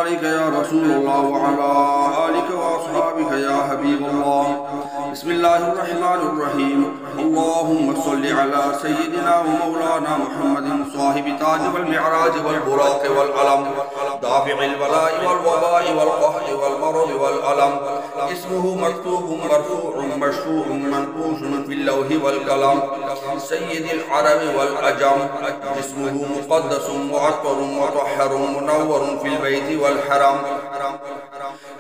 अलैका या रसूलल्लाह व अला आलिका व अस्हाबिका या हबीबल्लाह। बिस्मिल्लाहिर्रहमानिर्रहीम। अल्लाहुम्मा सल्लि अला सय्यिदिना व मौलाना मुहम्मदिन साहिबि ताज वल मिअराज वल बुराक वल अलम दाफिइल बलाइ वल वबाइ वल कहरि वल मरद वल अलम इस्मुहु मक्तूबुन मरफूउन मशफूउन मनकूशुन फिल लौहि वल कलम सय्यिदिल अरब वल अजम इस्मुहु मुक़द्दसुन मुअत्तरुन मुतहहरुन मुनव्वरुन फिल बैति वल हरम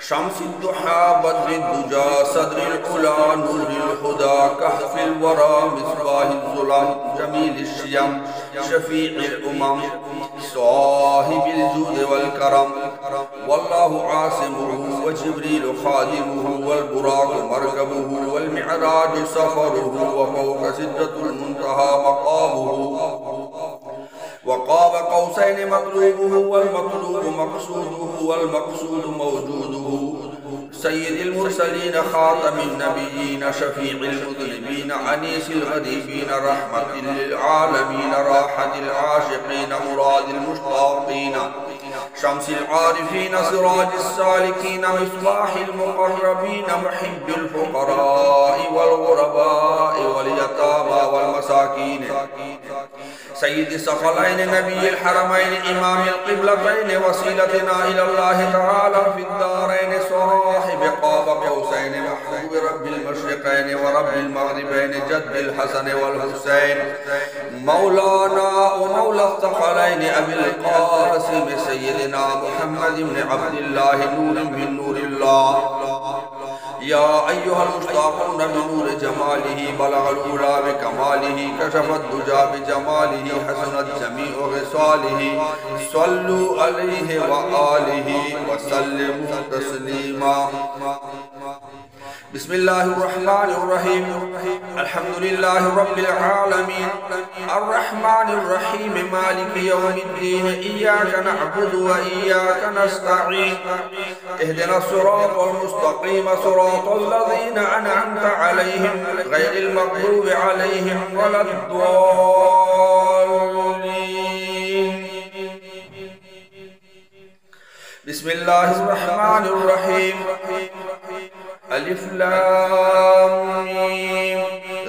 शम्सुद्दुहा बद्रिद्दुजा सदरिल उला नूरिल हुदा कहफिल वरा मिस्बाहिल ज़ुलम जमीलिश शियम शफीइल उमम साहिबिल जूद वल करम वल्लाहु आसिमुहु व जिब्रील खादिमुहु वल बुराक मरकबुहु वल मिअराज सफरुहु व फौका सिद्रतुल मुंतहा मक़ामुहु वक़ाब क़ौसैन मतलूबुहु वल मतलूब मक़सूदुहु वल मक़सूद मौजूदुहु सय्यिदिल मुरसलीन ख़ातमिन नबिय्यीन शफ़ीइल मुज़निबीन अनीसिल गरीबीन रहमतिल लिल आलमीन राहतिल आशिक़ीन मुरादिल मुश्ताक़ीन शम्सिल आरिफ़ीन सिराजिस सालिकीन मिस्बाहिल मुक़र्रबीन मुहिब्बिल फ़ुक़राइ वल ग़ुरबाइ वल यतामा वल मसाकीन सय्यिदि सक़लैन नबिय्यिल हरमैन इमामिल क़िबलतैन वसीलतना इलल्लाह तआला फ़िद दारैन साहिब क़ाब क़ौसैन महबूब रब्बिल मशरिक़ैन व रब्बिल मग़रिबैन जद्दिल हसन वल हुसैन मौलाना व मौला सक़लैन अबिल क़ासिम सय्यिदिना मुहम्मद इब्न अब्दिल्लाह नूरun मिन नूरिल्लाह या अय्युहल मुश्ताक़ून बिनूर जमालिही बलगल उला बिकमालिही कशफत दुजा बिजमालिही हसनत जमीउ ख़िसालिही सल्लु अलैहि व आलिहि व सल्लिमु तस्लीमा। बिस्मिल्लाहिर्रहमानिर्रहीम। अल्हम्दुलिल्लाहि रब्बिल आलमीन अर्रहमानिर्रहीम मालिकि यौमिद्दीन इय्याका नअबुदु व इय्याका नस्तईन इहदिनस सिरातल मुस्तक़ीम सिरातल लज़ीना अनअमता अलैहिम गैरिल मग़दूबि अलैहिम वलद्दॉल्लीन। बिस्मिल्लाहिर्रहमानिर्रहीम। अलिफ लाम मीम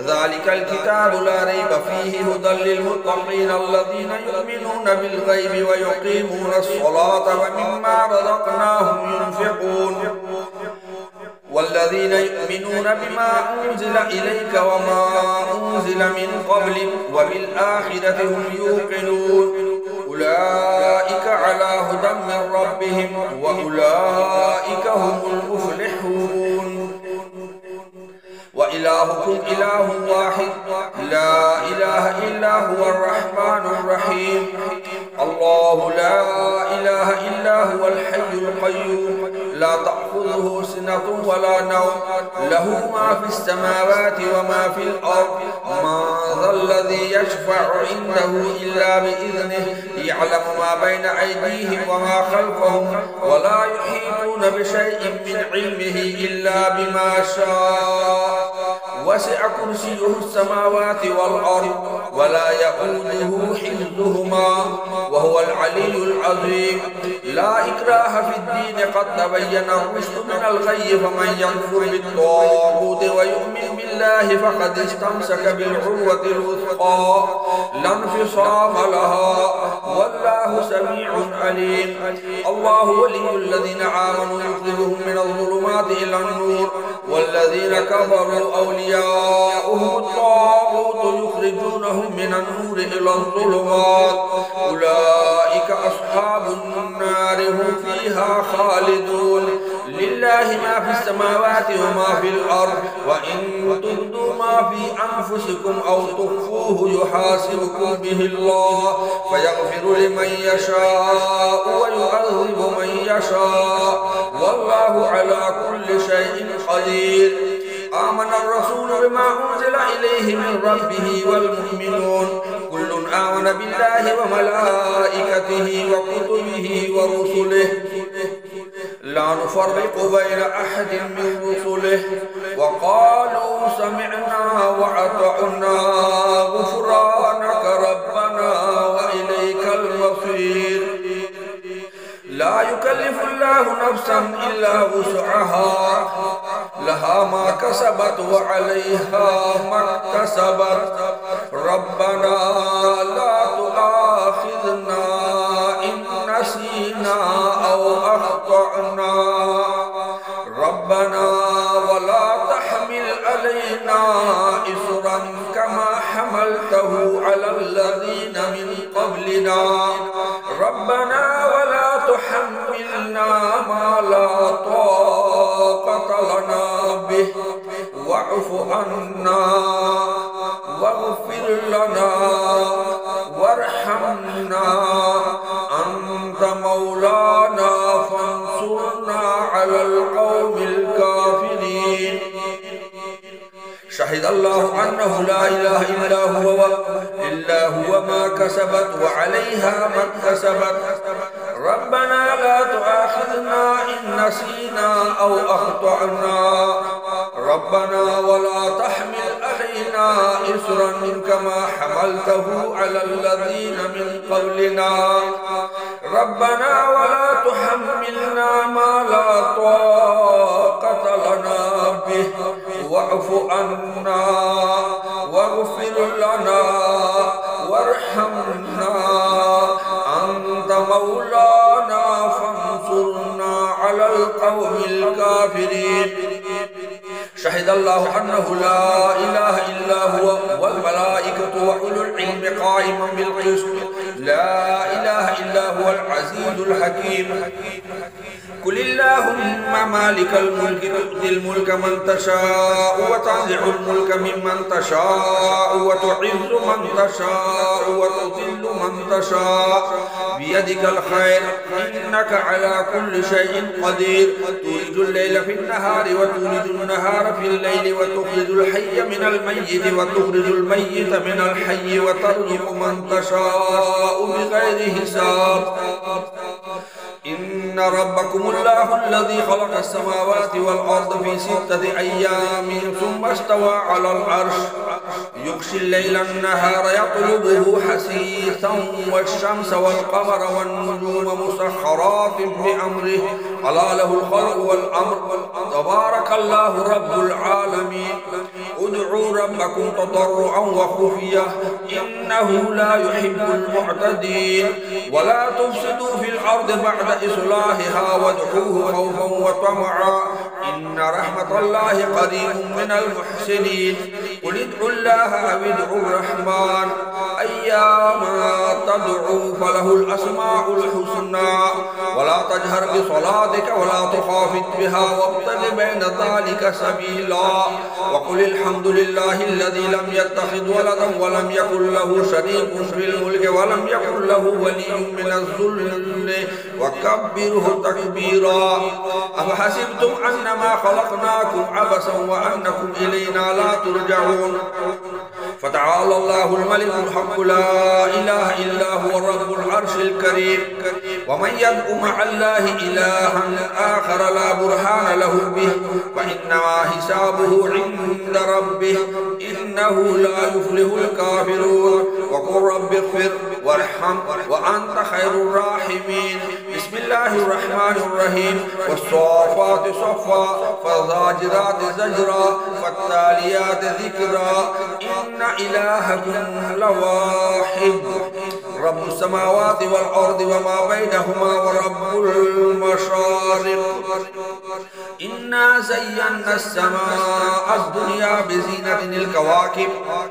ज़ालिकल किताबु ला रैब फ़ीहि हुदल लिल मुत्तक़ीन अल्लज़ीना युमिनूना बिल ग़ैबि व युक़ीमूनस स्वलाता व मिम्मा रज़क़नाहुम युनफ़िक़ून वल्लज़ीना युमिनूना बिमा उन्ज़िला इलैका व मा उन्ज़िला मिन क़ब्लिक व बिल आख़िरति हुम यूक़िनून उलाइका अला हुदम मिन रब्बिहिम व उलाइका हुमुल मुफ़्लिहून। व इलाहुकुम इलाहुन वाहिद ला इलाहा इल्ला हुवर रहमानुर रहीम। अल्लाहु ला इलाहा इल्ला हुवल हय्युल क़य्यूम ला तअख़ुज़ुहु सिनतुन व ला नौम लहु मा फ़िस समावाति व मा फ़िल अर्ज़ मा ज़ल्लज़ी यशफ़अु इंदहु इल्ला बिइज़्निहि यअलमु मा बैन अयदीहिम व मा ख़ल्फ़हुम व ला युहीतूना बिशैइन मिन इल्मिहि इल्ला बिमा शाअ वसिअ कुर्सियुहु समावाति वल अर्ज़ व ला यऊदुहु हिफ़्ज़ुहुमा व हुवल अलिय्युल अज़ीम। ला इक्राहा फ़िद्दीन क़द तबय्यन रुश्दु मिनल ग़य्यि फ़मन यकफ़ुर बित्ताग़ूति व यु'मिन बिल्लाहि फ़क़द इस्तमसक बिल-उर्वतिल वुथक़ा ला इंफ़िसामा लहा वल्लाहु समीउन अलीम। अल्लाहु वलियुल लज़ीना आमनू युख़रिजुहुम मिनज़ ज़ुलुमाति इलन नूर वल्लज़ीना कफ़रू औलियाउहुमुत ताग़ूत युख़रिजूनहुम मिनन नूर इलज़ ज़ुलुमात उलाइका अस्हाबुन नार हुम फ़ीहा ख़ालिदून। लिल्लाहि मा फ़िस समावाति व मा फ़िल अर्ज़ व इन तुब्दू मा फ़ी अनफ़ुसिकुम औ तुख़्फ़ूहु युहासिबुकुम बिहिल्लाह फ़यग़फ़िरु लिमन यशाअ व युअज़्ज़िबु मन यशाअ वल्लाहु अला कुल्लि शैइन क़दीर। आमनर रसूलु बिमा उन्ज़िला इलैहि मिन रब्बिहि वल मुमिनून कुल्लुन आमन बिल्लाहि व मलाइकतिहि व कुतुबिहि व रुसुलिहि ला नुफ़र्रिक़ु बैन अहदिन मिन रुसुलिहि व क़ालू समिअना व अतअना ग़ुफ़्रानक रब्बना व इलैकल मसीर। ला युकल्लिफुल्लाहु नफ्सन इल्ला वुसअहा लहा मा कसबत व अलैहा मक्तसबत रब्बना ला तुआखिज़ना इन नसीना औ अख्तअना रब्बना वला तहमिल अलैना इसरन कमा हमलतहु अलल्लज़ीना मिन क़ब्लिना रब्बना वला तुहम्मिलना मा ला ताक़त लना बिहि वअफ़ु अन्ना वग़फ़िर लना वरहमना अंत मौलाना फंसुरना अलल क़ौमिल काफ़िरीन। शहिदल्लाहु अन्नहु ला इलाहा इल्ला हुवा मा कसबत व अलैहा मक्तसबत रब्बना ला तुआखिज़ना इन नसीना औ अख्तअना रब्बना वला तहमिल अलैना इसरन कमा हमलतहु अलल्लज़ीना मिन क़ब्लिना रब्बना वला तुहम्मिलना मा ला ताक़त लना बिहि वअफ़ु अन्ना वग़फ़िर लना वरहमना अंत मौलाना फंसुरना अलल क़ौमिल काफ़िरीन। शहिदल्लाहु अन्नहु ला इलाहा इल्ला हुवा वल मलाइकतु व उलुल इल्मि क़ाइमन बिल क़िस्त ला इलाहा इल्ला हुवल अज़ीज़ुल हकीम। कुलिल्लाहुम्मा मालिकल मुल्कि तु'तिल मुल्का मन तशाअ व तंज़ि'ुल मुल्का मिम्मन तशाअ व तु'इज़्ज़ु मन तशाअ व तुज़िल्लु मन तशाअ बियदिकल खैर इन्नका अला कुल्लि शैइन क़दीर। तुलिजुल लैला फिन नहारि व तुलिजुन नहारा फिल लैलि व तुख़रिजुल हय्य मिनल मय्यिति व तुख़रिजुल मय्यिता मिनल हय्यि व तर्ज़ुक़ु मन तशाअ बिग़ैरि हिसाब। إن ربكم الله الذي خلق السماوات والأرض في 6 أيام ثم استوى على العرش يغشي الليل النهار يطلبه حثيثا والشمس والقمر والنجوم مسخرات بأمره ألا له الخلق والأمر تبارك الله رب العالمين. ادعوا ربكم تضرعا وخفية إنه لا يحب المعتدين ولا تفسدوا في الأرض بعد إصلاحها وادعوه خوفا وطمعا إن رحمة الله قريب من المحسنين. قل ادعوا الله أو ادعوا الرحمن أيما تدعوا فله الأسماء الحسنى ولا تجهر بصلاتك ولا تخافت بها وابتغ بين ذلك سبيلا وقل الحمد لله الذي لم يتخذ ولدا ولم يكن له شريك في الملك ولم يكن له ولي من الذل وكبره تكبيرا. أفحسبتم أنما خلقناكم عبثا وأنكم إلينا لا ترجعون فتعالى الله الملك الحق لا إله إلا هو رب العرش الكريم. ومن يدع مع الله إلها آخر لا برهان له به فإنما حسابه عند ربه إنه لا يفلح الكافرون. وقل رب اغفر وارحم وأنت خير الراحمين. بسم الله الرحمن الرحيم. والصافات صفا فالزاجرات زجرا فالتاليات ذكرا إن إلهكم لواحد رب السماوات والأرض وما بينهما ورب المشارق. إنا زينا السماء الدنيا بزينة الكواكب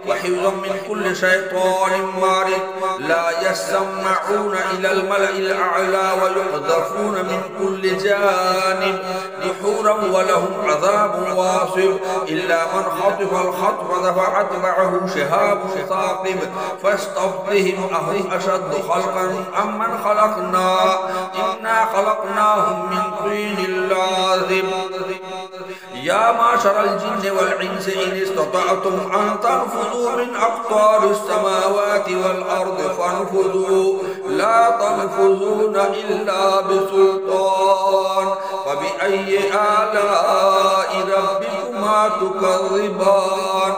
وحفظا من كل شيطان مارد لا يسمعون إلى الملأ الأعلى ويقذفون من كل جانب دحورا ولهم عذاب واصب إلا من خطف الخطفة فأتبعه شهاب ثاقب فاستفتهم أهم أشد خلقا أم من خلقنا إنا خلقناهم من طين لازب. يا معشر الجن والإنس إن استطعتم أن تنفذوا من أقطار السماوات والأرض فانفذوا لا تنفذون إلا بسلطان فبأي آلاء ربكما تكذبان.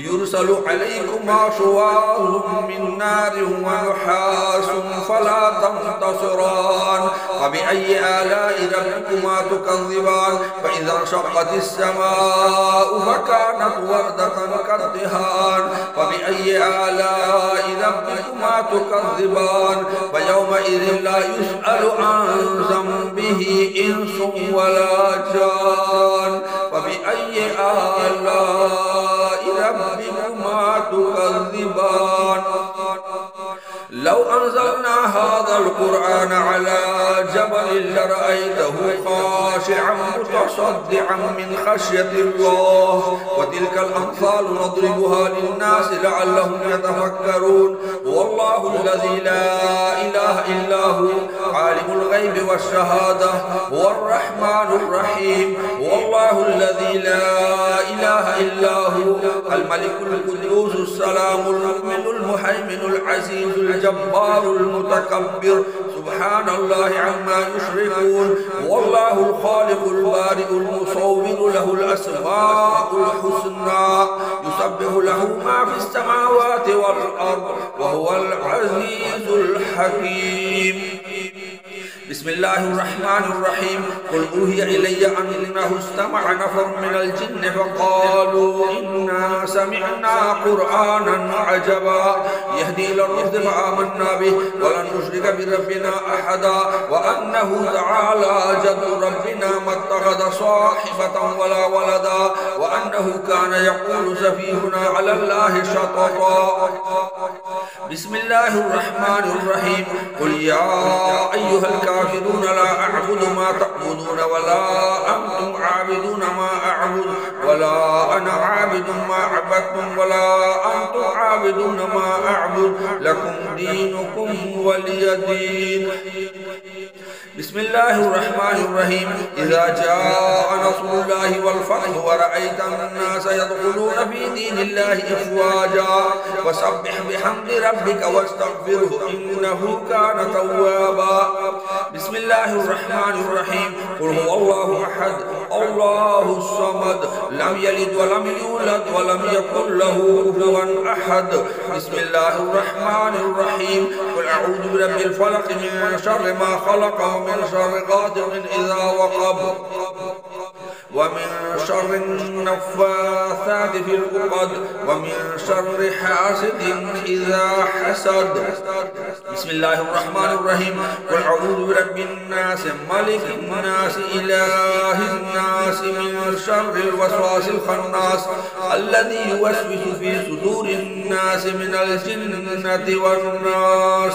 يرسل عليكما شواظ من نار ونحاس فلا تنتصران فبأي آلاء ربكما تكذبان فإذا انشقت السماء فكانت وردة كالدهان فبأي آلاء ربكما تكذبان فيومئذ لا يسأل عن ذنبه إنس ولا جان فبأي آلاء ربكما تكذبان لو أنزلنا هذا القرآن على جبل لرأيته خاشعا متصدعا من خشية الله وتلك الأمثال نضربها للناس لعلهم يتفكرون والله الذي لا إله إلا هو عالم الغيب والشهادة هو الرحمن الرحيم والله الذي لا إله إلا هو الملك القدوس السلام المؤمن المهيمن العزيز الجبار المتكبر سبحان الله عما يشركون والله الخالق البارئ المصور له الأسماء الحسنى يسبح له ما في السماوات والأرض وهو العزيز الحكيم بسم الله الرحمن الرحيم قل أوحي إلي أنه استمع نفر من الجن فقالوا إنا سمعنا قرآنا عجبا يهدي إلى الرشد فآمنا به ولن نشرك بربنا أحدا وأنه تعالى جد ربنا ما اتخذ صاحبة ولا ولدا وأنه كان يقول سفيهنا على الله شططا بسم الله الرحمن الرحيم قل يا أيها الكافرون لا أعبد ما تعبدون ولا أنتم عابدون ما أعبد ولا أنا عابد ما عبدتم ولا أنتم عابدون ما أعبد لكم دينكم ولي دين بسم الله الرحمن الرحيم إذا جاء نصر الله والفتح ورأيت الناس يدخلون في دين الله أفواجا فسبح بحمد ربك واستغفره إنه كان توابا بسم الله الرحمن الرحيم قل هو الله أحد الله الصمد لم يلد ولم يولد ولم يكن له كفوا أحد بسم الله الرحمن الرحيم قل أعوذ برب الفلق من شر ما خلق ومن شر غاسق إذا وقب ومن شر النفاثات في العقد ومن شر حاسد إذا حسد بسم الله الرحمن الرحيم قل أعوذ برب الناس ملك الناس إله الناس من شر الوسواس الخناس الذي يوسوس في صدور الناس من الجنة والناس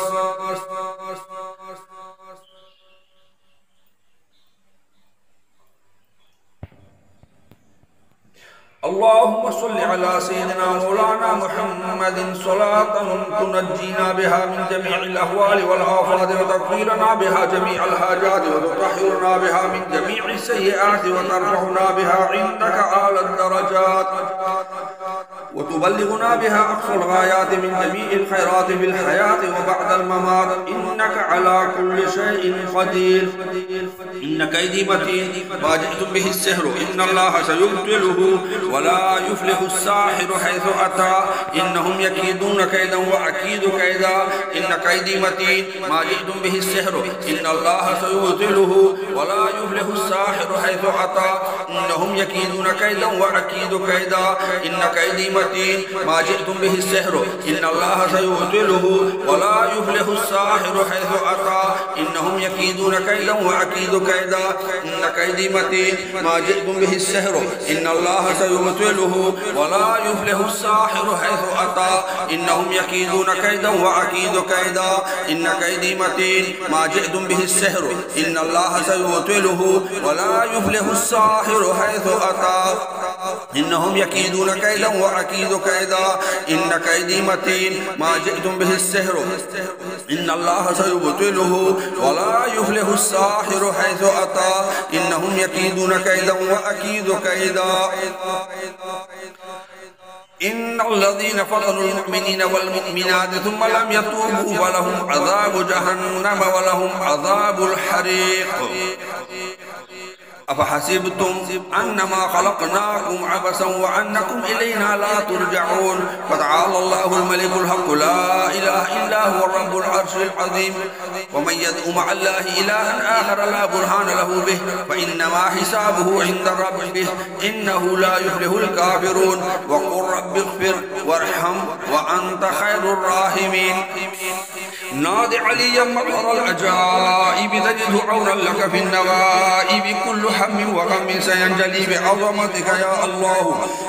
اللهم صل على سيدنا مولانا محمد صلاة تنجينا بها من جميع الأهوال والآفات وتكفيرنا بها جميع الحاجات وتطهرنا بها من جميع السيئات وترفعنا بها عندك أعلى الدرجات وتبلغنا بها أقصى الغايات من جميع الخيرات في الحياة وبعد الممات إنك على كل شيء قدير إن كيدي متين ما جئتم به السحر إن الله سيبطله ولا يفلح الساحر حيث أتى إنهم يكيدون كيدا وأكيد كيدا إن كيدي متين ما جئتم به السحر إن الله سيبطله ولا يفلح الساحر حيث أتى إنهم يكيدون كيدا وأكيد كيدا إن كيدي متين ما جئتم به السحر إن الله سيبطله ولا يفلح الساحر حيث أتى إنهم يكيدون كيدا وأكيد كيدا إن كيدي متين ما جئتم به السحر إن الله سيبطله ولا يفلح الساحر حيث أتى إنهم يكيدون كيدا وأكيد كيدا إن كيدي متين ما جئتم به السحر إن الله سيبطله ولا يفلح الساحر حيث أتى إنهم يكيدون كيدا وأكيد كيدا إن كيدي متين ما جئتم به السحر إن الله سيبطله ولا يفلح الساحر حيث أتى إنهم يكيدون كيدا وأكيد كيدا إن الذين فتنوا المؤمنين والمؤمنات ثم لم يتوبوا فلهم عذاب جهنم ولهم عذاب الحريق अफहसिबतुम अन्नमा खलक़नाकुम अबसन व अन्नकुम इलैना ला तुरजऊन फतआला अल्लाहुल मलिकुल हक़ ला इलाहा इल्ला हुवा रब्बुल अर्शिल अज़ीम व मन यदउ मअल्लाहि इलाहन आखर ला बुरहान लहु बिहि फइन्नमा हिसाबुहु इंद रब्बिह इन्नहु ला युफ्लिहुल काफिरून व क़ुल रब्बिग़फिर वरहम व अंत खैरुर राहिमीन। नादि अलिय्यम मज़हरल अजाइब तजिदहु औरन लक फिन्नवाइब कुल्लु हम्मिन व गम्मिन सयंजली बिअज़मतिका या अल्लाह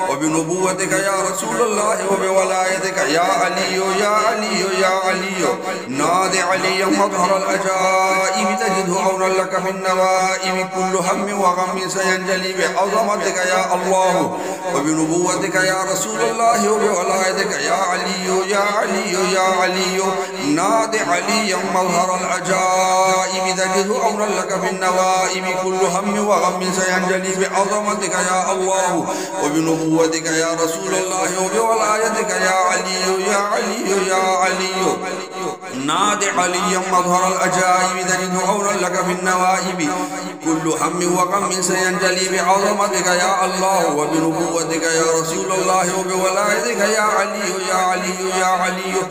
व बिनुबुव्वतिका या रसूलल्लाह व बिवलायतिका या अलिय्यो या अलिय्यो या अलिय्यो। नादि अलिय्यम मज़हरल अजाइब तजिदहु औरन लक फिन्नवाइब कुल्लु हम्मिन व गम्मिन सयंजली बिअज़मतिका या अल्लाह व बिनुबुव्वतिका या रसूलल्लाह व बिवलायतिका या अलिय्यो या अलिय्यो या अलिय्यो। नादि अलिय्यम मज़हरल अजाइब तजिदहु औरन लक फिन्नवाइब कुल्लु हम्मिन व गम्मिन सयंजली बिअज़मतिका या अल्लाह व बिनुबुव्वतिका या रसूलल्लाह व बिवलायतिका या अलिय्यो या अलिय्यो या अलिय्यो। नादि अलिय्यम मज़हरल अजाइब तजिदहु औरन लक फिन्नवाइब कुल्लु हम्मिन व गम्मिन सयंजली बिअज़मतिका या अल्लाह व बिनुबुव्वतिका या रसूलल्लाह व बिवलायतिका या अलिय्यो या अलिय्यो या अलिय्यो।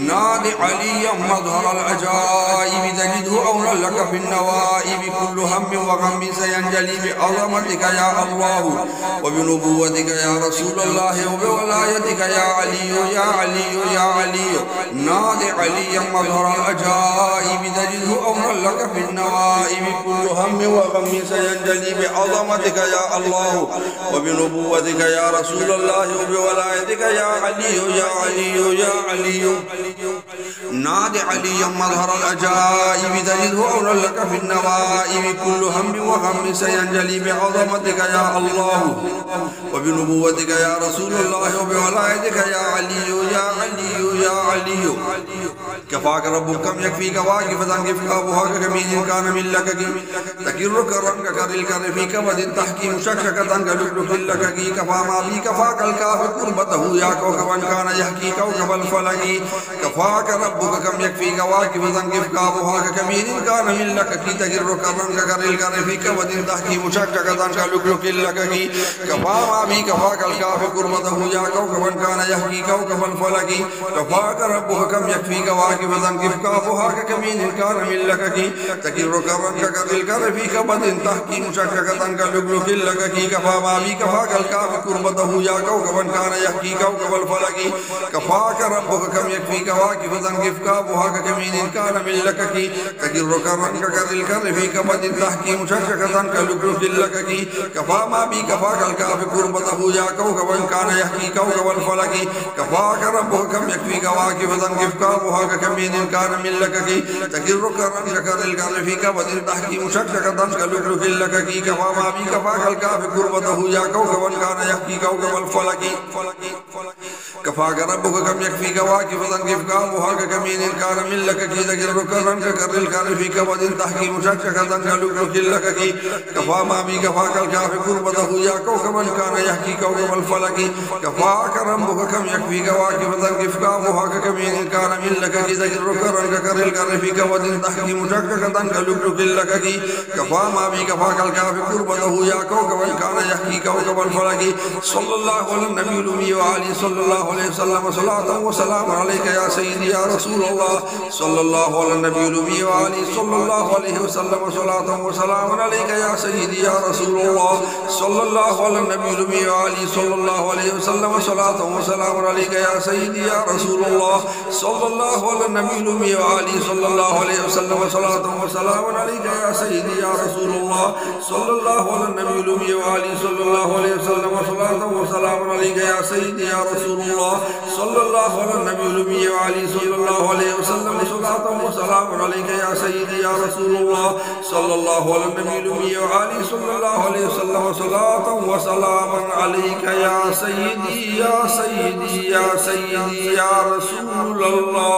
नादि अलिय्यम मज़हरल अजाइब तजिदहु औरन लक फिन्नवाइब कुल्लु हम्मिन व गम्मिन सयंजली बिअज़मतिका या अल्लाह व बिनुबुव्वतिका या रसूलल्लाह व बिवलायतिका या अलिय्यो या अलिय्यो या अलिय्यो। नादि अलिय्यम मज़हरल अजाइब तजिदहु औरन लक फिन्नवाइब कुल्लु हम्मिन व गम्मिन सयंजली बिअज़मतिका या अल्लाह व बिनुबुव्वतिका या रसूलल्लाह व बिवलायतिका या अलिय्यो या अलिय्यो या अलिय्यो। नादि अलिय्यम मज़हरल अजाइब तजिदहु औरन लक फिन्नवाइब कुल्लु हम्मिन व गम्मिन सयंजली बिअज़मतिका या अल्लाह व बिनुबुव्वतिका या रसूलल्लाह व बिवलायतिका या अलिय्यो या अलिय्यो या अलिय्यो। कफ़ाक रब्बुका यकफ़ीका वाक़िफ़तन गिफ़्क़ाबुहा कमीन कान मिन लककी तकिर्रुका रंका करिलका रफ़ीका वदिन तहकीम शक्शकतन कलुलुकिल्लककी कफ़ा मा बी कफ़ाकल काफ़ कुर्बतहु या कौकबन कान यहकी कौकबल फलकी कफ़ाक रब्बुका यकफ़ीका वाक़िफ़तन गिफ़्क़ाबुहा कमीन कान मिन लककी तकिर्रुका रंका करिलका रफ़ीका वदिन तहकीम शक्शकतन कलुलुकिल्लककी कफ़ा मा बी कफ़ाकल काफ़ कुर्बतहु या कौकबन कान यहकी कौकबल फलकी कफ़ाक रब्बुका यकफ़ीका वाक़िफ़तन गिफ़्क़ाबुहा कमीन कान मिन लककी तकिर्रुका रंका करिलका रफ़ीका वदिन तहकीम शक्शकतन कलुलुकिल्लककी कफ़ा मा बी कफ़ाकल काफ़ कुर्बतहु या कौकबन कान यहकी कौकबल फलकी कफ़ाक रब्बुका यकफ़ीका वाक़िफ़तन गिफ़्क़ाबुहा कमीन कान मिन लककी तकिर्रुका रंका करिलका रफ़ीका वदिन तहकीम शक्शकतन कलुलुकिल्लककी कफ़ा मा बी कफ़ाकल काफ़ कुर्बतहु या कौकबन कान यहकी कौकबल फलकी कफ़ाक रब्बुका यकफ़ीका वाक़िफ़तन गिफ़्क़ाबुहा कमीन कान मिन लककी तकिर्रुका रंका करिलका रफ़ीका वदिन तहकीम शक्शकतन कलुलुकिल्लककी कफ़ा मा बी कफ़ाकल काफ़ कुर्बतहु या कौकबन कान यहकी कौकबल फलकी कफ़ाक रब्बुका यकफ़ीका वाक़िफ़तन गिफ़्क़ाबुहा कमीन कान मिन लककी तकिर्रुका रंका करिलका रफ़ीका वदिन तहकीम शक्शकतन कलुलुकिल्लककी कफ़ा मा बी कफ़ाकल काफ़ कुर्बतहु या कौकबन कान यहकी कौकबल फलकी कफ़ाक रब्बुका यकफ़ीका वाक़िफ़तन गिफ़्क़ाबुहा कमीन कान मिन लककी तकिर्रुका रंका करिलका रफ़ीका वदिन तहकीम शक्शकतन कलुलुकिल्लककी कफ़ा मा बी कफ़ाकल काफ़ कुर्बतहु या कौकबन कान यहकी कौकबल फलकी। सल्लल्लाहु अलैहि नबील उम्मी व आलिहि सल्लल्लाहु अलैहि वसल्लम सलातन व सलाम अलैका या सय्यदी या रसूलल्लाह सल्लल्लाहु अलैहि नबील उम्मी व आलिहि सल्लल्लाहु अलैहि वसल्लम सलातन व सलाम अलैका या सय्यदी या रसूलल्लाह सल्लल्लाहु अलैहि नबील उम्मी व आलिहि सल्लल्लाहु अलैहि वसल्लम सलातन व सलाम अलैका या सय्यदी या रसूलल्लाह सल्लल्लाहु अलैहि नबील उम्मी व आलिहि सल्लल्लाहु अलैहि वसल्लम सलातन व सलाम अलैका या सय्यदी या रसूलल्लाह सल्लल्लाहु अलैहि नबील उम्मी व आलिहि सल्लल्लाहु अलैहि वसल्लम सलातन व सलाम अलैका या सय्यदी या रसूलल्लाह सल्लल्लाहु अलैहि नबील उम्मी व आलिहि सल्लल्लाहु अलैहि वसल्लम सलातन व सलाम अलैका या सय्यदी या रसूलल्लाह सल्लल्लाहु अलैहि नबील उम्मी व आलिहि सल्लल्लाहु अलैहि वसल्लम सलातन व सलाम अलैका या सय्यदी या सय्यदी या सय्यदी या रसूलल्लाह।